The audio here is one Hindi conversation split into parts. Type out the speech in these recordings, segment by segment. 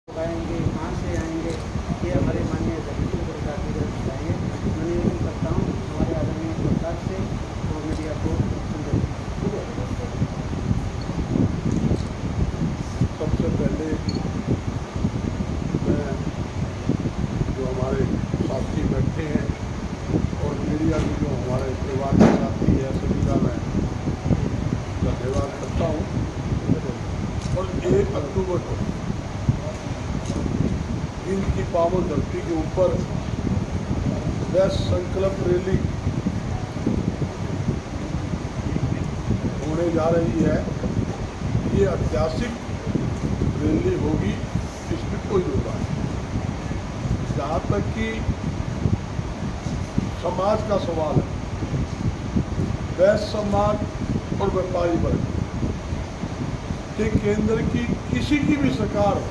आएंगे, कहाँ से आएंगे, ये हमारे माननीय अध्यक्ष सरकार की तरफ बताएंगे। मैं निवेदन करता हूँ हमारे आदरणीय सरकार से और मीडिया को सबसे पहले मैं जो हमारे साथी बैठे हैं और मीडिया की जो हमारे परिवार के साथी है सभी का मैं धन्यवाद करता हूँ। और 1 अक्टूबर को इनकी पावन धरती के ऊपर वह संकल्प रैली होने जा रही है। ये ऐतिहासिक रैली होगी, इसमें कोई दो राय नहीं। जहाँ तक कि समाज का सवाल है, वह समाज और व्यापारी वर्ग के केंद्र की किसी की भी सरकार हो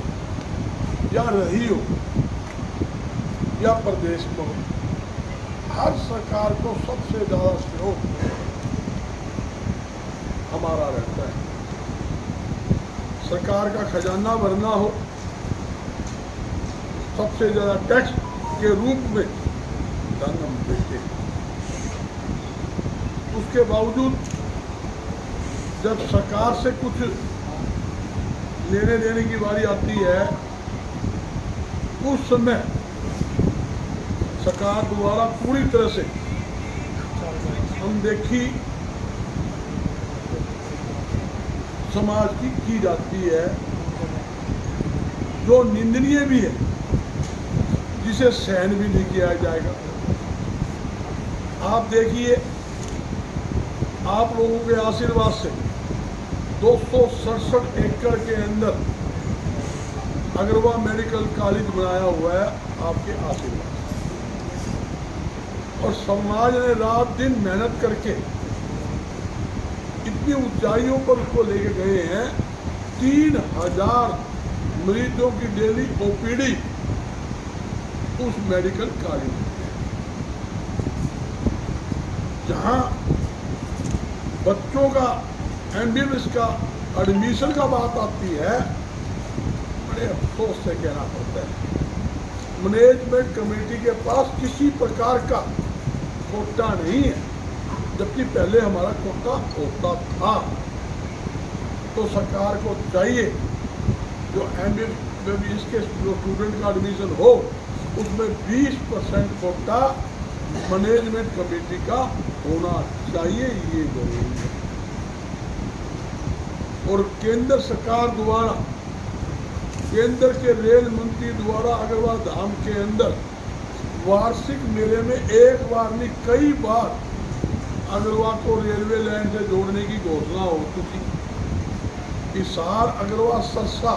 या रही हो या प्रदेश में हो, हर सरकार को सबसे ज़्यादा सहयोग हमारा रहता है। सरकार का खजाना भरना हो, सबसे ज़्यादा टैक्स के रूप में धन हम देते हैं। उसके बावजूद जब सरकार से कुछ लेने देने की बारी आती है, उस समय सरकार द्वारा पूरी तरह से अनदेखी समाज की जाती है, जो निंदनीय भी है, जिसे सहन भी नहीं किया जाएगा। आप देखिए, आप लोगों के आशीर्वाद से 267 एकड़ के अंदर अग्रवा मेडिकल कॉलेज बनाया हुआ है, आपके आशीर्वाद। और समाज ने रात दिन मेहनत करके इतनी ऊंचाइयों पर उसको लेके गए हैं। 3000 मरीजों की डेली ओपीडी उस मेडिकल कॉलेज में, जहां बच्चों का एमबीबीएस का एडमिशन का बात आती है, बड़े अफसोस से कहना पड़ता है, मैनेजमेंट कमेटी के पास किसी प्रकार का कोटा नहीं है, जबकि पहले हमारा कोटा होता था। तो सरकार को चाहिए जो एमबीबीएस के जो स्टूडेंट का एडमिशन हो, उसमें 20% कोटा मैनेजमेंट कमेटी का होना चाहिए, ये जरूरी है। और केंद्र सरकार द्वारा, केंद्र के रेल मंत्री द्वारा अग्रवा धाम के अंदर वार्षिक मेले में एक बार नहीं कई बार अग्रवा को रेलवे लाइन से जोड़ने की घोषणा हो चुकी। Hisar Agroha Sirsa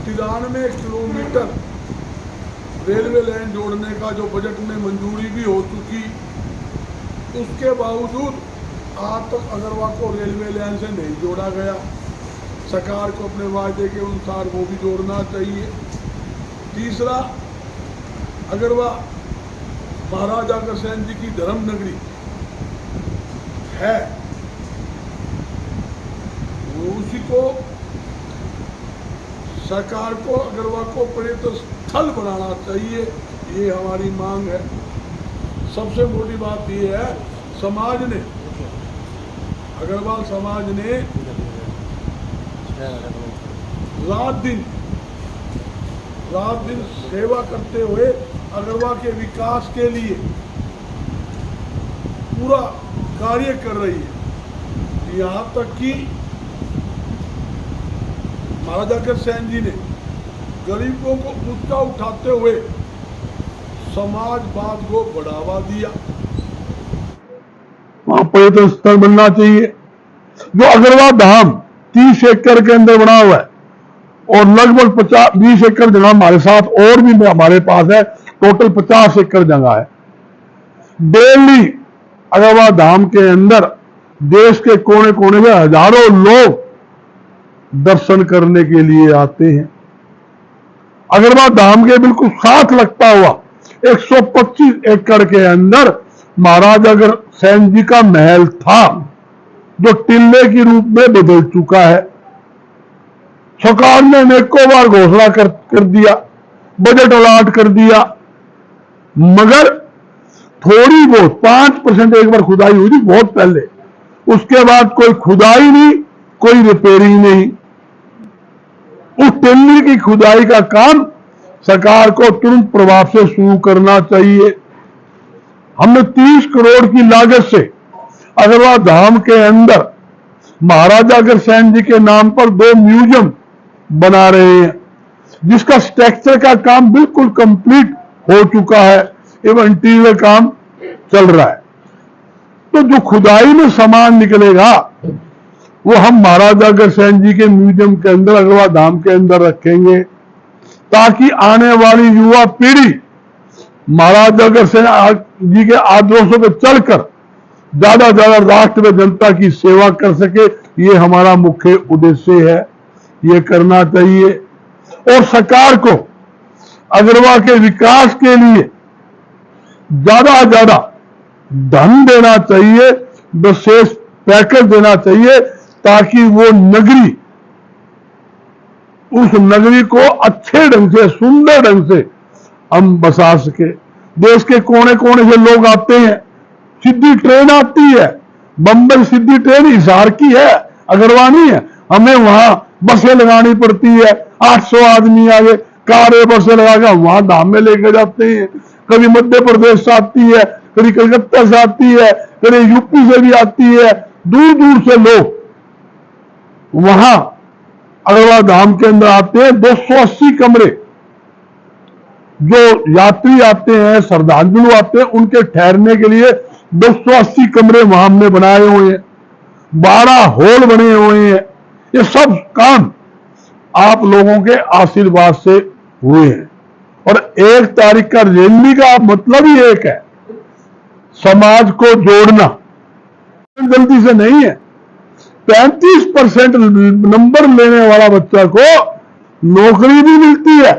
93 kilometre railway line जोड़ने का जो बजट में मंजूरी भी हो चुकी, उसके बावजूद आज तक अग्रवा को रेलवे लाइन से नहीं जोड़ा गया। सरकार को अपने वायदे के अनुसार वो भी जोड़ना चाहिए। तीसरा, अग्रवा महाराजा अग्रसेन जी की धर्म नगरी है, उसी को सरकार को अग्रवा को पर्यटन स्थल बनाना चाहिए, ये हमारी मांग है। सबसे मोटी बात ये है, समाज ने, अग्रवाल समाज ने रात दिन सेवा करते हुए अग्रवा के विकास के लिए पूरा कार्य कर रही है। यहाँ तक कि महाराजा अग्रसेन जी ने गरीबों को ऊंचा उठाते हुए समाजवाद को बढ़ावा दिया। वहां पर्यटन स्थल बनना चाहिए। जो अग्रवा धाम 30 एकड़ के अंदर बना हुआ है और लगभग 20 एकड़ जगह हमारे साथ और भी हमारे पास है, टोटल 50 एकड़ जगह है। डेली अग्रवा धाम के अंदर देश के कोने कोने में हजारों लोग दर्शन करने के लिए आते हैं। अग्रवा धाम के बिल्कुल साथ लगता हुआ 125 एकड़ के अंदर महाराजा अग्रसेन जी का महल था, जो टिल्ले के रूप में बदल चुका है। सरकार ने अनेकों बार घोषणा कर दिया, बजट अलॉट कर दिया, मगर थोड़ी बहुत 5% एक बार खुदाई हुई थी बहुत पहले, उसके बाद कोई खुदाई नहीं, कोई रिपेयरिंग नहीं। उस टेली की खुदाई का काम सरकार को तुरंत प्रभाव से शुरू करना चाहिए। हमने 30 करोड़ की लागत से अग्रवाल धाम के अंदर महाराजा अग्रसेन जी के नाम पर 2 म्यूजियम बना रहे हैं, जिसका स्ट्रक्चर का काम बिल्कुल कंप्लीट हो चुका है एवं इंटीरियर काम चल रहा है। तो जो खुदाई में सामान निकलेगा वो हम महाराजा अग्रसेन जी के म्यूजियम के अंदर अग्रवाल धाम के अंदर रखेंगे, ताकि आने वाली युवा पीढ़ी महाराजा अग्रसेन जी के आदर्शों पर चलकर ज्यादा ज्यादा राष्ट्र में जनता की सेवा कर सके। ये हमारा मुख्य उद्देश्य है, ये करना चाहिए। और सरकार को अग्रवाल के विकास के लिए ज्यादा ज्यादा धन देना चाहिए, विशेष पैकेज देना चाहिए, ताकि वो नगरी, उस नगरी को अच्छे ढंग से, सुंदर ढंग से हम बसा सके। देश के कोने कोने से लोग आते हैं, सीधी ट्रेन आती है, बंबई सीधी ट्रेन हिसार की है, अग्रवाल नहीं है। हमें वहां बसें लगानी पड़ती है, 800 आदमी आगे कारें बसें लगाकर वहां धाम में लेकर जाते हैं। कभी मध्य प्रदेश से आती है, कभी कलकत्ता से आती है, कभी यूपी से भी आती है, दूर दूर से लोग वहां अग्रवाल धाम के अंदर आते हैं। 280 कमरे जो यात्री आते हैं, श्रद्धालु आते हैं, उनके ठहरने के लिए 280 कमरे वहां हमने बनाए हुए हैं, 12 हॉल बने हुए हैं। ये सब काम आप लोगों के आशीर्वाद से हुए हैं। और 1 तारीख का रैली का मतलब ही एक है, समाज को जोड़ना। जल्दी से नहीं है, 35% नंबर लेने वाला बच्चा को नौकरी भी मिलती है,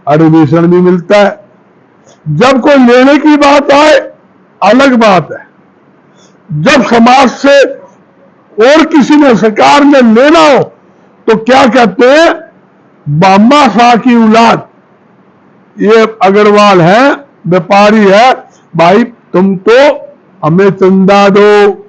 एडमिशन भी मिलता है। जब कोई लेने की बात आए अलग बात है, जब समाज से और किसी ने, सरकार ने लेना हो तो क्या कहते हैं, बामा शाह की औलाद, ये अग्रवाल है, व्यापारी है, भाई तुम तो हमें चंदा दो,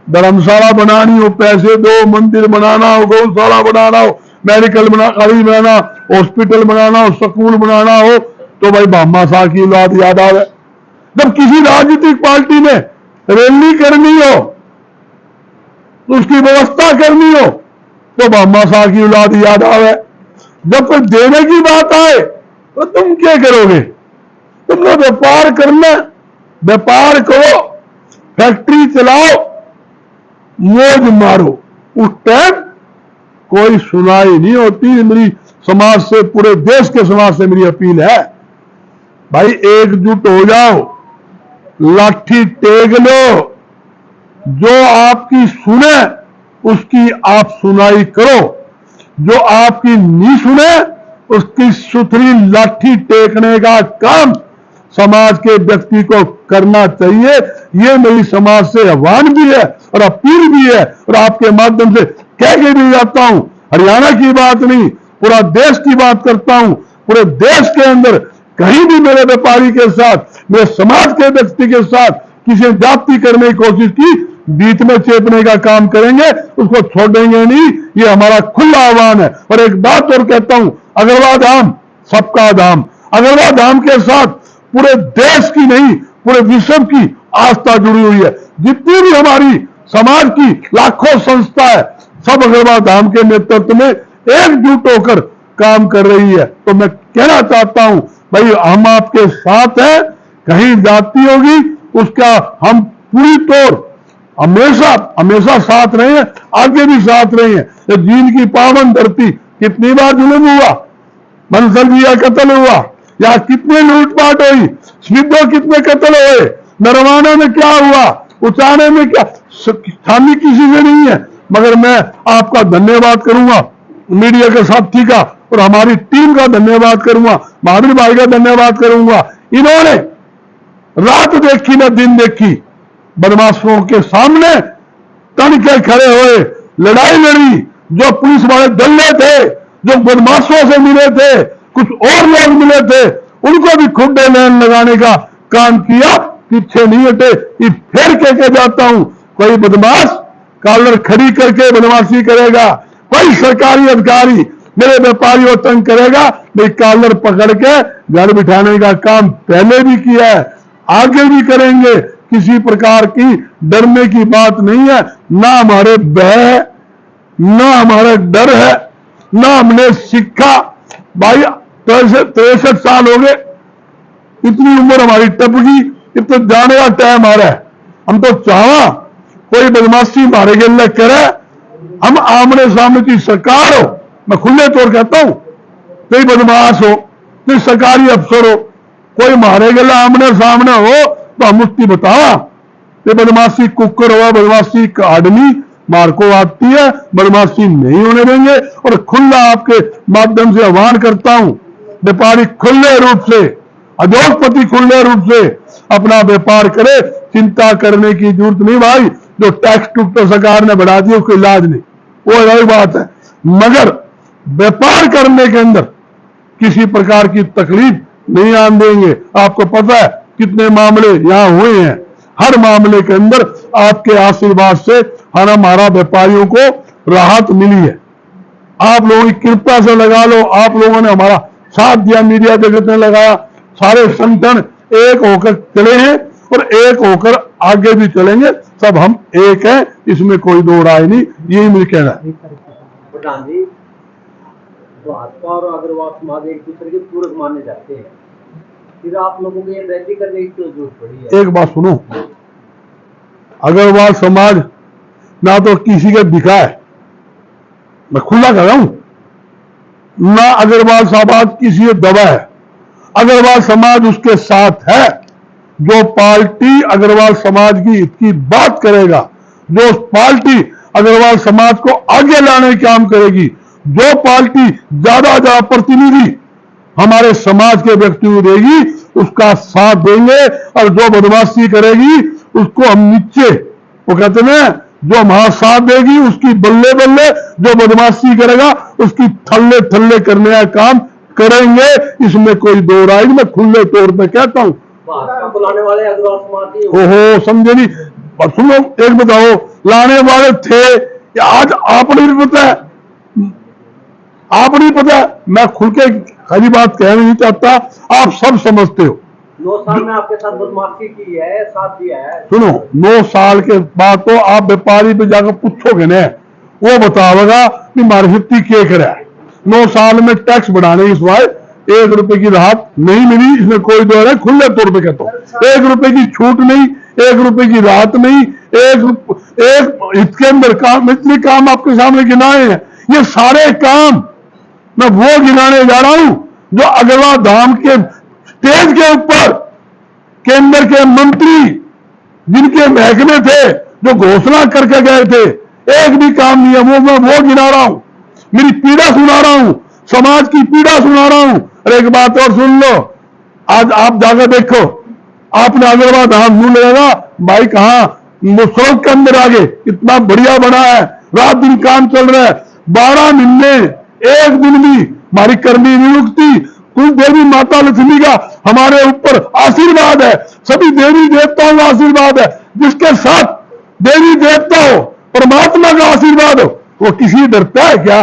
धर्मशाला बनानी हो पैसे दो, मंदिर बनाना हो, गौशाला बनाना हो, मेडिकल कॉलेज बनाना, हॉस्पिटल बनाना हो, स्कूल बनाना हो, तो भाई बामा शाह की औलाद याद आवे। जब किसी राजनीतिक पार्टी ने रैली करनी हो, तो उसकी व्यवस्था करनी हो, तो बामा शाह की औलाद याद आवे। जब कोई देने की बात आए तो तुम क्या करोगे, तुमने व्यापार करना, व्यापार करो, फैक्ट्री चलाओ, मौज मारो। उस टाइम कोई सुनाई नहीं होती। मेरी समाज से, पूरे देश के समाज से मेरी अपील है, भाई एकजुट हो जाओ, लाठी टेक लो, जो आपकी सुने उसकी आप सुनाई करो, जो आपकी नहीं सुने उसकी सुथरी लाठी टेकने का काम समाज के व्यक्ति को करना चाहिए। ये मेरी समाज से आह्वान भी है और अपील भी है, और आपके माध्यम से कह के भी जाता हूं। हरियाणा की बात नहीं, पूरा देश की बात करता हूं। पूरे देश के अंदर कहीं भी मेरे व्यापारी के साथ, मेरे समाज के व्यक्ति के साथ किसी जाति करने की कोशिश की, बीच में चेपने का काम करेंगे, उसको छोड़ेंगे नहीं। ये हमारा खुला आह्वान है। और एक बात और कहता हूं, अग्रवाल धाम सबका धाम। अग्रवाल धाम के साथ पूरे देश की नहीं, पूरे विश्व की आस्था जुड़ी हुई है। जितनी भी हमारी समाज की लाखों संस्था है, सब अग्रवाल धाम के नेतृत्व में एकजुट होकर काम कर रही है। तो मैं कहना चाहता हूं, भाई हम आपके साथ हैं। कहीं जाति होगी उसका हम पूरी तौर हमेशा हमेशा साथ रहे हैं, आगे भी साथ रहे हैं। तो जींद की पावन धरती, कितनी बार जुल्म हुआ, बंसल जी का कत्ल हुआ, या कितने लूटपाट हुई, स्मितो कितने कत्ल हुए, नरवाना में क्या हुआ, उचाने में क्या, खामी किसी से नहीं है। मगर मैं आपका धन्यवाद करूंगा, मीडिया के साथी का और हमारी टीम का धन्यवाद करूंगा, महावीर भाई का धन्यवाद करूंगा। इन्होंने रात देखी न दिन देखी, बदमाशों के सामने तन के खड़े हुए, लड़ाई लड़ी, जो पुलिस वाले दल्ले थे, जो बदमाशों से मिले थे, कुछ और लोग मिले थे, उनको भी खुड्डे लेन लगाने का काम किया, पीछे नहीं हटे। ये फिर कह जाता हूं, कोई बदमाश कॉलर खड़ी करके बदमाशी करेगा, कोई सरकारी अधिकारी मेरे व्यापारी को तंग करेगा, मैं कॉलर पकड़ के घर बिठाने का काम पहले भी किया है, आगे भी करेंगे। किसी प्रकार की डरने की बात नहीं है, ना हमारे भय है, ना हमारा डर है, ना हमने सीखा। भाई 63 साल हो गए, इतनी उम्र हमारी टप गई, इतना जाने का टाइम आ रहा है। हम तो चाहा कोई बदमाशी हमारे गले करे, हम आमने सामने की सरकार हो, मैं खुले तौर कहता हूं, कोई बदमाश हो, कोई सरकारी अफसर हो, कोई हमारे गले आमने सामने हो तो हम उसकी बतावा। ये बदमाशी कुकर हुआ, बदमाशी आदमी मार को आती है, बदमाशी नहीं होने देंगे। और खुला आपके माध्यम से आह्वान करता हूं, व्यापारी खुले रूप से, उद्योगपति खुले रूप से अपना व्यापार करे, चिंता करने की जरूरत नहीं। भाई जो टैक्स टूक तो सरकार ने बढ़ा दिया, उसको इलाज नहीं, वो अलग बात है, मगर व्यापार करने के अंदर किसी प्रकार की तकलीफ नहीं आने देंगे। आपको पता है कितने मामले यहां हुए हैं, हर मामले के अंदर आपके आशीर्वाद से हमारा व्यापारियों को राहत मिली है। आप लोगों की कृपा से लगा लो, आप लोगों ने हमारा साथ दिया, मीडिया जगत ने लगाया, सारे संगठन एक होकर चले हैं और एक होकर आगे भी चलेंगे। सब हम एक हैं, इसमें कोई दो राय नहीं, यही मुझे कहना है। प्रधान जी, भाजपा और अग्रवाल समाज एक दूसरे के पूरक माने जाते हैं, फिर आप लोगों को ये रैली करने की क्यों जरूरत पड़ी है? एक बात सुनो, अग्रवाल समाज ना तो किसी का दिखा है, मैं खुला कर रहा हूं, ना अग्रवाल समाज किसी दबा है। अग्रवाल समाज उसके साथ है, जो पार्टी अग्रवाल समाज की हित की बात करेगा, जो पार्टी अग्रवाल समाज को आगे लाने का काम करेगी, जो पार्टी ज्यादा प्रतिनिधि हमारे समाज के व्यक्ति को देगी, उसका साथ देंगे। और जो बदमाशी करेगी उसको हम नीचे, वो कहते हैं जो हमारा साथ देगी उसकी बल्ले बल्ले, जो बदमाशी करेगा उसकी थल्ले थल्ले करने का काम करेंगे। इसमें कोई दो राय नहीं, मैं खुले तौर पे कहता हूं। भाजपा लाने वाले अग्रवाल समाज ही ओहो समझे नहीं, सुनो एक बताओ, लाने वाले थे या आज आपने भी पता है, आप नहीं पता, मैं खुल के खरी बात कहना नहीं चाहता, आप सब समझते हो। 9 साल में आपके साथ बदमाशी की है, साथ दिया है। सुनो 9 साल के बाद तो आप व्यापारी पे जाकर पूछोगे ना, वो बतावेगा कि मार्केटी क्या करा है। 9 साल में टैक्स बढ़ाने की सिवाय 1 रुपए की राहत नहीं मिली, इसमें कोई दो है, खुले तौर पे कहता हूँ। 1 रुपए की छूट नहीं, 1 रुपए की राहत नहीं, एक इसके अंदर काम, इतने काम आपके सामने गिनाए हैं, ये सारे काम मैं वो गिनाने जा रहा हूं जो अग्रवाल धाम के स्टेज के ऊपर केंद्र के मंत्री जिनके महकमे थे, जो घोषणा करके गए थे, एक भी काम नहीं है, वो मैं वो गिना रहा हूं, मेरी पीड़ा सुना रहा हूं, समाज की पीड़ा सुना रहा हूं। और एक बात और सुन लो, आज आप जाकर देखो, आपने अग्रवाल धाम नहीं लगेगा भाई, कहां सड़क के अंदर आगे इतना बढ़िया बना है, रात दिन काम चल रहा है, 12 महीने एक दिन भी हमारी कर्मी नहीं रुकती। कुल देवी माता लक्ष्मी का हमारे ऊपर आशीर्वाद है, सभी देवी देवताओं का आशीर्वाद है, जिसके साथ देवी देवता हो, परमात्मा का आशीर्वाद हो, वो किसी डरता है क्या?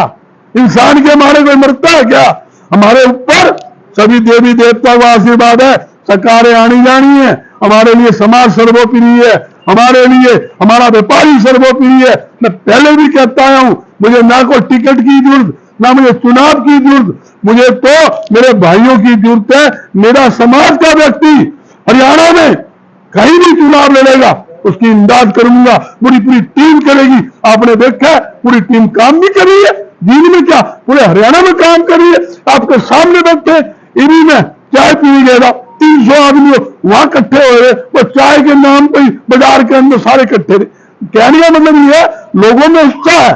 इंसान के मारे कोई मरता है क्या? हमारे ऊपर सभी देवी देवताओं का आशीर्वाद है, सरकारें आनी जानी है, हमारे लिए समाज सर्वोपरि है, हमारे लिए हमारा व्यापारी सर्वोपरि है। मैं पहले भी कहता आया हूं, मुझे ना कोई टिकट की जरूरत, ना मुझे चुनाव की जरूरत, मुझे तो मेरे भाइयों की जरूरत है। मेरा समाज का व्यक्ति हरियाणा में कहीं भी चुनाव लड़ेगा, उसकी इमदाद करूंगा, पूरी टीम करेगी। आपने देखा पूरी टीम काम भी कर रही है, दिन में क्या पूरे हरियाणा में काम कर रही है। आपके सामने बैठे इन्हीं में चाय पीने गया, 300 आदमी वहां इकट्ठे हो रहे, वो चाय के नाम पर बाजार के अंदर सारे इकट्ठे थे। कहने का मतलब ये है, लोगों में उत्साह है,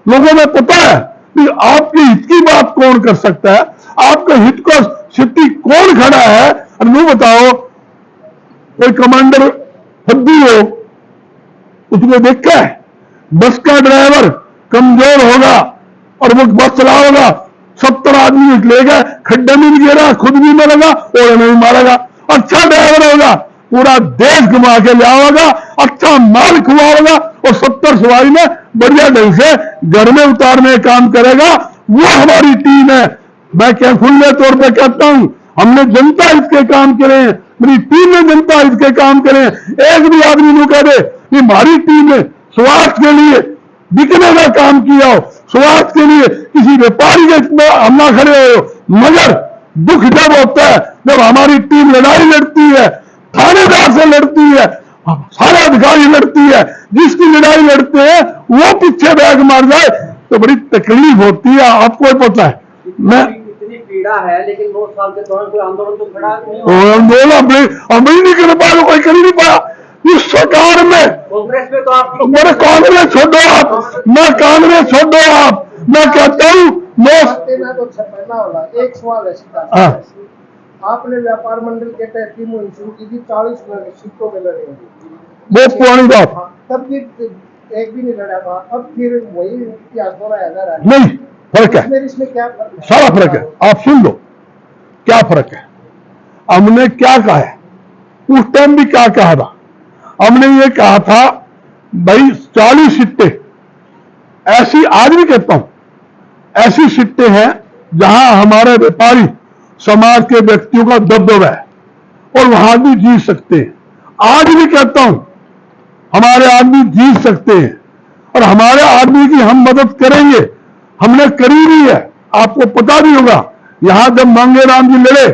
लोगों में पता है कि आपके हित की बात कौन कर सकता है, आपके हित को सिद्धि कौन खड़ा है। अनु बताओ, कोई कमांडर हद्दी हो, उसने देखा है बस का ड्राइवर कमजोर होगा और वो बस चलाओगा, 70 आदमी ले गए, खड्डे में भी गिरा, खुद भी मरेगा और नहीं मारेगा। अच्छा ड्राइवर होगा, पूरा देश घुमा के ले आओगा, अच्छा माल खुआओगा और 70 सवारी में बढ़िया ढंग से घर में उतारने का काम करेगा। वो हमारी टीम है। मैं क्या खुले तौर पे कहता हूं, हमने जनता हित के काम करे हैं, मेरी टीम ने जनता हित के काम करे हैं। एक भी आदमी नहीं कह दे कि हमारी टीम ने स्वार्थ के लिए बिकने का काम किया हो, स्वार्थ के लिए किसी व्यापारी के हमला खड़े हो। मगर दुख जब होता है जब हमारी टीम लड़ाई लड़ती है, थानेदार से लड़ती है, सारे अधिकारी लड़ती है, जिसकी लड़ाई लड़ते हैं वो पीछे बैग मार जाए तो बड़ी तकलीफ होती है। आपको पता है मैं इतनी पीड़ा है, लेकिन 2 साल के दौरान कोई आंदोलन तो खड़ा नहीं हुआ। आंदोलन हम नहीं कर पाया, कोई कर ही नहीं पाया इस सरकार में। कांग्रेस में तो आप मेरे कांग्रेस छोड़ो आप, मैं कांग्रेस छोड़ो आप, मैं कहता हूँ एक सवाल है सीधा। हाँ। आपने व्यापार मंडल के तहत टीम शुरू की थी, 40 सीटों में लड़े, वो पुरानी बात तब भी एक भी नहीं लड़ा था, अब फिर वही इतिहास दोहराया जा रहा है। नहीं, फर्क है, इसमें क्या फर्क है? सारा फर्क है। आप सुन लो क्या फर्क है। हमने क्या कहा है, उस टाइम भी क्या कहा था, हमने ये कहा था भाई 40 सीटें ऐसी, आज भी कहता हूं, ऐसी सीटें हैं जहां हमारे व्यापारी समाज के व्यक्तियों का दबदबा है और वहां भी जीत सकते हैं। आज भी कहता हूं हमारे आदमी जीत सकते हैं और हमारे आदमी की हम मदद करेंगे, हमने करी भी है। आपको पता भी होगा, यहां जब मांगेराम जी लड़े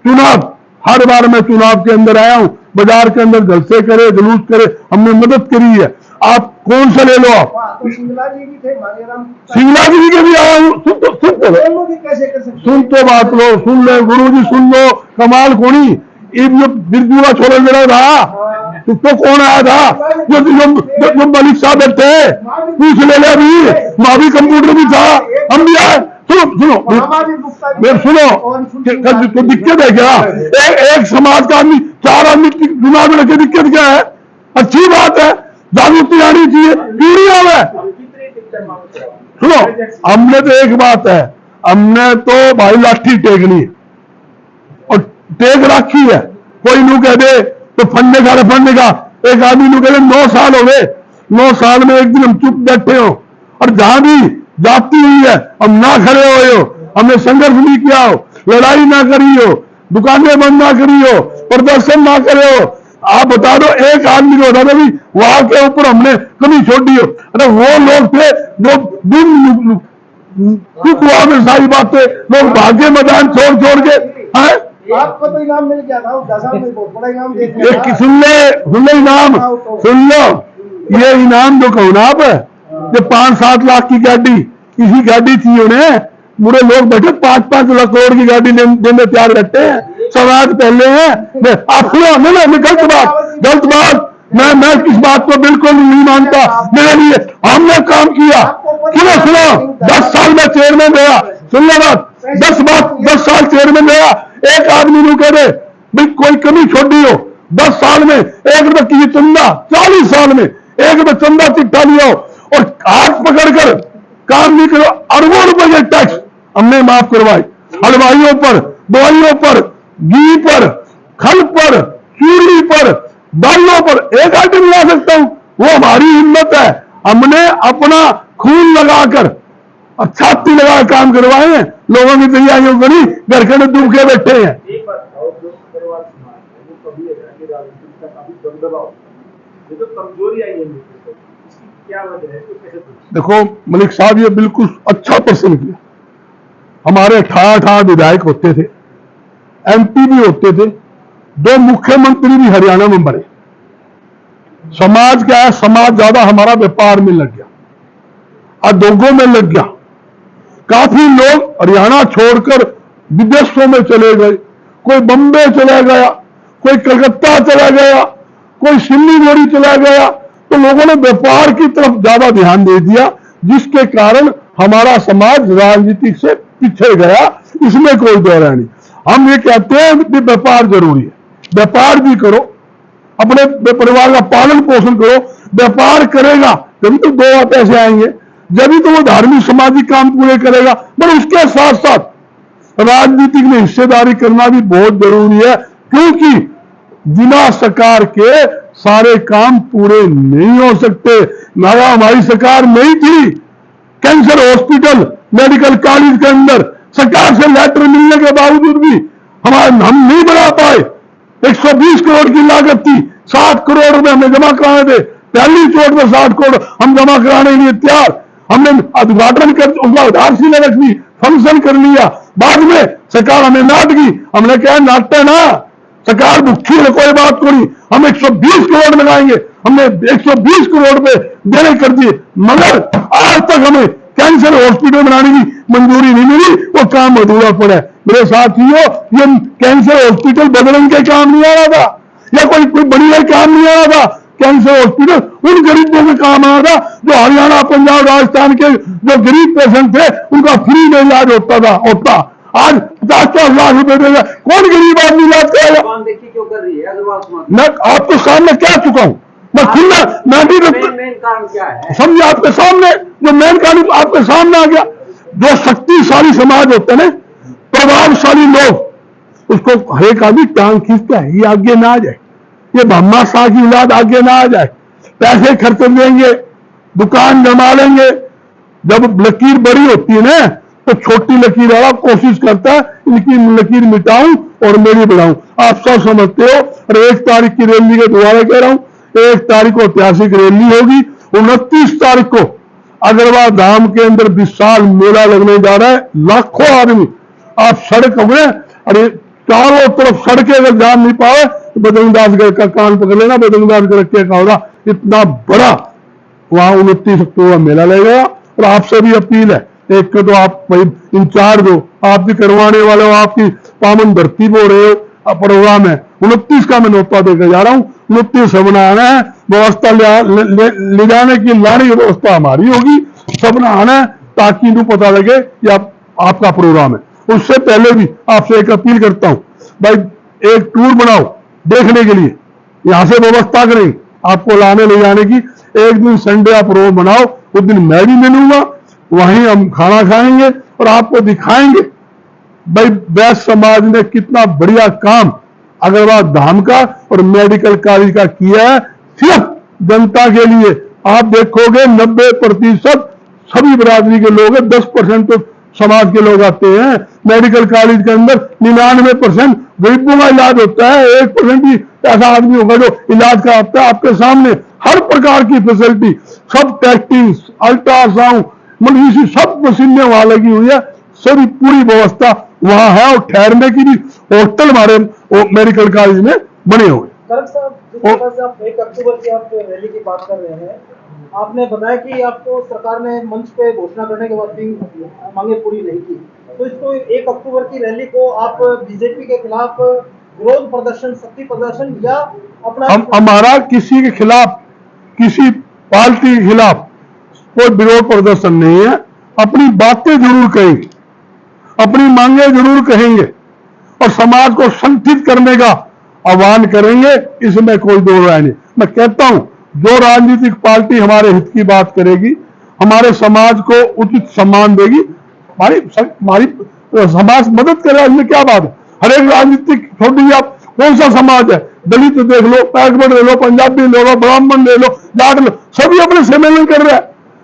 चुनाव, हर बार मैं चुनाव के अंदर आया हूं, बाजार के अंदर जलसे करे, जुलूस करे, हमने मदद करी है। आप कौन सा ले लो, आप तो सिंगला जी भी थे, मांगेराम सिंगला जी के भी आया हूं। कैसे कर सकते? सुन तो बात लो, सुन ले गुरु जी, सुन लो। कमाल कोनी बिरजूरा छोड़ मेरा था, तो कौन आया था जो मलिक साहब थे, पूछ ले अभी, मावी कंप्यूटर भी था, हम भी आए। सुनो मेरे सुनो, तो दिक्कत है क्या? एक समाज का आदमी 4 आदमी चुनाव में रखे, दिक्कत क्या है? अच्छी बात है, जागरूकता आनी चाहिए, पीढ़ियां है। सुनो, हमने तो एक बात है, हमने तो भाई लाठी टेकनी है और टेक रखी है। कोई नू कह दे तो फंडने का एक आदमी नू कह दे 9 साल हो गए, 9 साल में एक दिन हम चुप बैठे हो और जहां भी जाती हुई है हम ना खड़े हुए हो, हमने संघर्ष नहीं किया हो, लड़ाई ना करी हो, दुकानें बंद ना करी हो, प्रदर्शन ना करे हो। आप बता दो एक आदमी को बता दो भी वहां के ऊपर हमने कमी छोड़ी हो। अरे वो लोग थे जो दिन हुआ में सारी बातें, लोग भाग्य मैदान छोड़ के हैं। आपको तो इनाम मिल गया था, में बहुत बड़ा इनाम दे दिया था। सुन ले इनाम, सुन लो ये इनाम जो कहो ना आप, ये 5-7 लाख की गाड़ी, किसी गाड़ी थी उन्हें, बुरे लोग बैठे 5-5 लाख करोड़ की गाड़ी देने तैयार रहते हैं, समाज पहले हैं। आप सुनो, गलत बात, मैं किस बात को बिल्कुल नहीं मानता। मेरे लिए हमने काम किया, सुनो 10 साल में चेयरमैन रहा, सुन लो बात, 10 साल चेयरमैन रहा। एक आदमी को कह दे भाई कोई कमी छोड़ी हो, 10 साल में 1 रुपए की चंदा, 40 साल में 1 रुपए चंदा चिट्ठा लिया हो और हाथ पकड़कर काम नहीं करो, अरबों रुपए के टैक्स हमने माफ करवाए। हलवाइयों पर, दवाइयों पर, घी पर, खल पर, चूड़ी पर, दालों पर एक आइटम ला सकता हूं, वो हमारी हिम्मत है। हमने अपना खून लगाकर और छाती लगा काम करवाए हैं, लोगों की तैयारियों करी, घर के डूब के बैठे हैं। एक बात बताओ, जो परिवार समाज है वो कभी है राजनीति का काफी दबदबा होता है, ये जो कमजोरी आई है इसकी क्या वजह है, तो कैसे? देखो मलिक साहब, ये बिल्कुल अच्छा प्रश्न किया। हमारे 18 विधायक होते थे, MP भी होते थे, 2 मुख्यमंत्री भी हरियाणा में बने। समाज क्या है, समाज ज्यादा हमारा व्यापार में लग गया, उद्योगों में लग गया। काफी लोग हरियाणा छोड़कर विदेशों में चले गए, कोई बम्बे चला गया, कोई कलकत्ता चला गया, कोई सिल्लीगुड़ी चला गया। तो लोगों ने व्यापार की तरफ ज्यादा ध्यान दे दिया, जिसके कारण हमारा समाज राजनीति से पीछे गया। इसमें कोई दौरा नहीं। हम ये कहते हैं कि व्यापार जरूरी है, व्यापार भी करो, अपने परिवार का पालन पोषण करो। व्यापार करेगा तभी तो 2 पैसे आएंगे। जब ही तो वो धार्मिक सामाजिक काम पूरे करेगा। पर उसके साथ साथ राजनीतिक में हिस्सेदारी करना भी बहुत जरूरी है, क्योंकि बिना सरकार के सारे काम पूरे नहीं हो सकते। नारा हमारी सरकार नहीं थी, कैंसर हॉस्पिटल मेडिकल कॉलेज के अंदर सरकार से लेटर मिलने के बावजूद भी हम नहीं बना पाए। 120 करोड़ की लागत थी, 60 करोड़ रुपए हमें जमा कराने थे। पहली चोट में 60 करोड़ हम जमा कराने के लिए तैयार। हमने उद्घाटन कर उसका आधारशिला रख दी, फंक्शन कर लिया। बाद में सरकार हमें नाट गई। हमने कहा नाटते ना, सरकार भुखी है कोई बात को नहीं, हम 120 करोड़ लगाएंगे। हमने 120 करोड़ रुपए देने कर दिए, मगर आज तक हमें कैंसर हॉस्पिटल बनाने की मंजूरी नहीं मिली, वो काम अधूरा पड़ा है। मेरे साथियों, ये कैंसर हॉस्पिटल बदरंग के काम नहीं आ रहा था, या कोई बड़ी काम नहीं आ रहा था। कैंसर हॉस्पिटल उन गरीबों के काम आ रहा था जो हरियाणा, पंजाब, राजस्थान के जो गरीब पेशेंट थे, उनका फ्री में इलाज होता। आज 50 लाख रुपए देगा, कौन गरीब आदमी इलाज कराएगा? देखिए क्यों कर रही है अग्रवाल समाज? मैं आपके सामने क्या चुका हूं, मैं खुला मेन कारण क्या है समझे? आपके सामने जो मेन कारण आपके सामने आ गया। जो शक्तिशाली समाज होते हैं, प्रभावशाली लोग, उसको हर एक आदमी टांग खींचता है, ये आगे ना आ जाए, ये ब्रह्मा शाह की औलाद आगे ना आ जाए। पैसे खर्च देंगे, दुकान जमा लेंगे। जब लकीर बड़ी होती है ना, तो छोटी लकीर वाला कोशिश करता है इनकी लकीर मिटाऊं और मेरी बढ़ाऊं। आप सब समझते हो। और 1 तारीख की रैली के दोबारा कह रहा हूं, 1 तारीख को ऐतिहासिक रैली होगी। 29 तारीख को अग्रवाल धाम के अंदर विशाल मेला लगने जा रहा है। लाखों आदमी आप सड़क हो, अरे चारों तरफ सड़कें अगर जान नहीं पाए तो बजरंगदासगढ़ का कान पकड़ लेना, बजरंगदासगढ़ के का होगा। इतना बड़ा वहां 29 अक्टूबर मेला लगेगा। और आपसे भी अपील है, एक तो आप भाई इंचार्ज हो, आप भी करवाने वाले हो, आपकी पावन धरती पे हो रहे हो, प्रोग्राम है 29 का मैं नौता देकर जा रहा हूँ। 29 से बनाना है, व्यवस्था ले जाने की लाने की व्यवस्था हमारी होगी, सब आना है ताकि इनको पता लगे कि आपका प्रोग्राम है। उससे पहले भी आपसे एक अपील करता हूं, भाई एक टूर बनाओ देखने के लिए, यहां से व्यवस्था करें आपको लाने ले जाने की। एक दिन संडे आप रोज बनाओ, उस दिन मैं भी मिलूंगा, वहीं हम खाना खाएंगे और आपको दिखाएंगे भाई बैस समाज ने कितना बढ़िया काम अग्रवाल धाम का और मेडिकल कॉलेज का किया है, सिर्फ जनता के लिए। आप देखोगे 90% सभी बिरादरी के लोग हैं, 10% तो समाज के लोग आते हैं। मेडिकल कॉलेज के अंदर 99% गरीबों का इलाज होता है। 1% ही ऐसा आदमी होगा जो इलाज कराता है। आपके सामने हर प्रकार की फैसिलिटी, सब टेस्टिंग, अल्ट्रासाउंड, मतलब इसी सब मशीनें वहां लगी हुई है, सभी पूरी व्यवस्था वहां है। और ठहरने की भी होटल हमारे मेडिकल कॉलेज में बने हुए। कलेक्टर साहब, जिस तरह से आप 1 अक्टूबर की आप रैली की बात कर रहे हैं, आपने बताया कि आपको सरकार ने मंच पे घोषणा करने के बाद भी मांगे पूरी नहीं की, तो इसको 1 अक्टूबर की रैली को आप बीजेपी के खिलाफ विरोध प्रदर्शन, शक्ति प्रदर्शन या अपना हमारा किसी के खिलाफ, किसी पार्टी के खिलाफ कोई विरोध प्रदर्शन नहीं है। अपनी बातें जरूर कहेंगे, अपनी मांगे जरूर कहेंगे और समाज को संगठित करने का आह्वान करेंगे, इसमें कोई दो राय नहीं। मैं कहता हूं, जो राजनीतिक पार्टी हमारे हित की बात करेगी, हमारे समाज को उचित सम्मान देगी, हमारी समाज मदद करेगा, इसमें क्या बात है। हर एक राजनीतिक छोटी आप कौन सा समाज है, दलित देख लो, पैगमट ले लो, पंजाबी ले लो, ब्राह्मण ले लो, जाट लो, सभी अपने सम्मेलन कर रहे हैं,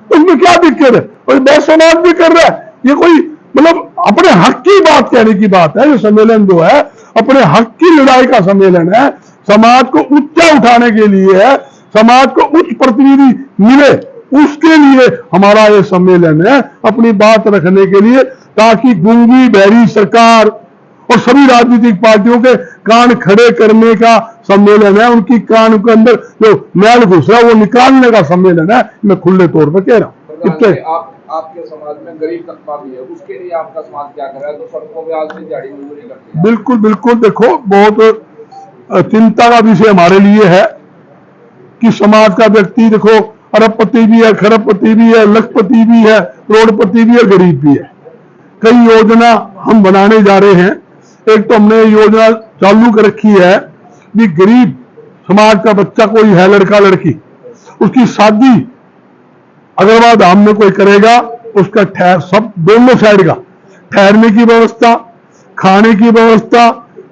उसमें क्या दिक्कत है। कोई बहुत समाज भी कर रहा है। ये कोई मतलब अपने हक की बात कहने की बात है। ये सम्मेलन जो है अपने हक की लड़ाई का सम्मेलन है, समाज को ऊंचा उठाने के लिए है, समाज को उच्च प्रतिनिधि मिले उसके लिए हमारा ये सम्मेलन है, अपनी बात रखने के लिए, ताकि गूंगी बहरी सरकार और सभी राजनीतिक पार्टियों के कान खड़े करने का सम्मेलन है। उनकी कान के अंदर जो मैल घुस रहा है वो निकालने का सम्मेलन है। मैं खुले तौर पर कह रहा हूँ। आपके समाज में गरीब तबका भी है, उसके लिए आपका समाज क्या कर रहा है? तो सड़कों पे आज से दिहाड़ी मजदूरी करते हैं। बिल्कुल बिल्कुल, देखो बहुत चिंता का विषय हमारे लिए है कि समाज का व्यक्ति देखो अरबपति भी है, खरबपति भी है, लखपति भी है, करोड़पति भी है, गरीब भी है। कई योजना हम बनाने जा रहे हैं। एक तो हमने योजना चालू कर रखी है कि गरीब समाज का बच्चा कोई है, लड़का लड़की, उसकी शादी अग्रवाल धाम में कोई करेगा उसका ठहर, सब दोनों साइड का ठहरने की व्यवस्था, खाने की व्यवस्था,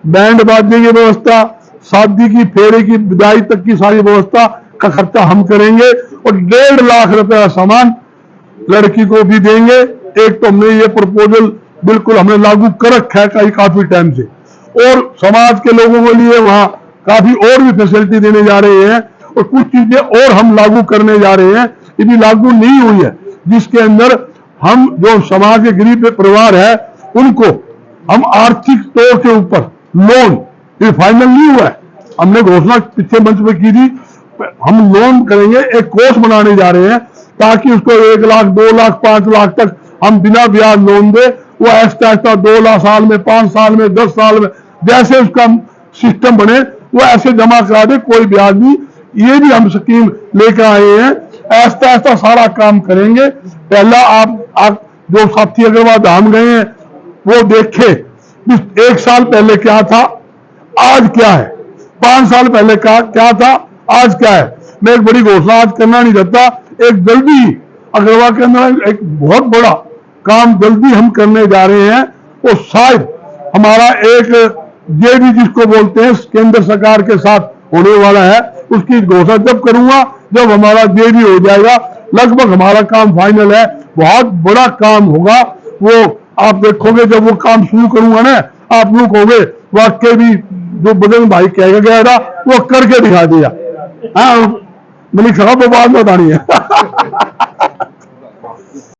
बैंड बाजने की व्यवस्था, शादी की फेरे की विदाई तक की सारी व्यवस्था का खर्चा हम करेंगे और 1.5 लाख रुपए का सामान लड़की को भी देंगे। एक तो हमने ये प्रपोजल बिल्कुल हमने लागू कर रखा है काफी टाइम से, और समाज के लोगों के लिए वहां काफी और भी फैसिलिटी देने जा रहे हैं, और कुछ चीजें और हम लागू करने जा रहे हैं, ये भी लागू नहीं हुई है, जिसके अंदर हम जो समाज के गरीब परिवार है उनको हम आर्थिक तौर के ऊपर लोन, ये फाइनल नहीं हुआ है, हमने घोषणा पिछले मंच में की थी, हम लोन करेंगे, एक कोर्स बनाने जा रहे हैं ताकि उसको 1 लाख 2 लाख 5 लाख तक हम बिना ब्याज लोन दे, वो ऐसा 2 लाख साल में, 5 साल में, 10 साल में, जैसे उसका सिस्टम बने वो ऐसे जमा करा दे, कोई ब्याज नहीं। ये भी हम स्कीम लेकर आए हैं, ऐसा ऐसा सारा काम करेंगे। पहला आप जो साथी अग्रवाल धाम गए हैं वो देखे 1 साल पहले क्या था, आज क्या है, 5 साल पहले क्या था, आज क्या है। मैं एक बड़ी घोषणा आज करना नहीं चाहता, एक जल्दी अग्रवाल के अंदर एक बहुत बड़ा काम जल्दी हम करने जा रहे हैं, वो शायद हमारा एक जेडी जिसको बोलते हैं केंद्र सरकार के साथ होने वाला है, उसकी घोषणा जब करूंगा जब हमारा जेडी हो जाएगा, लगभग हमारा काम फाइनल है, बहुत बड़ा काम होगा वो। आप देखोगे जब वो काम शुरू करूंगा ना, आप लोग कहोगे वाकई भी जो बजरंग भाई कह गया था वो करके दिखा दिया। हाँ मलिक साहब वो बात बतानी है।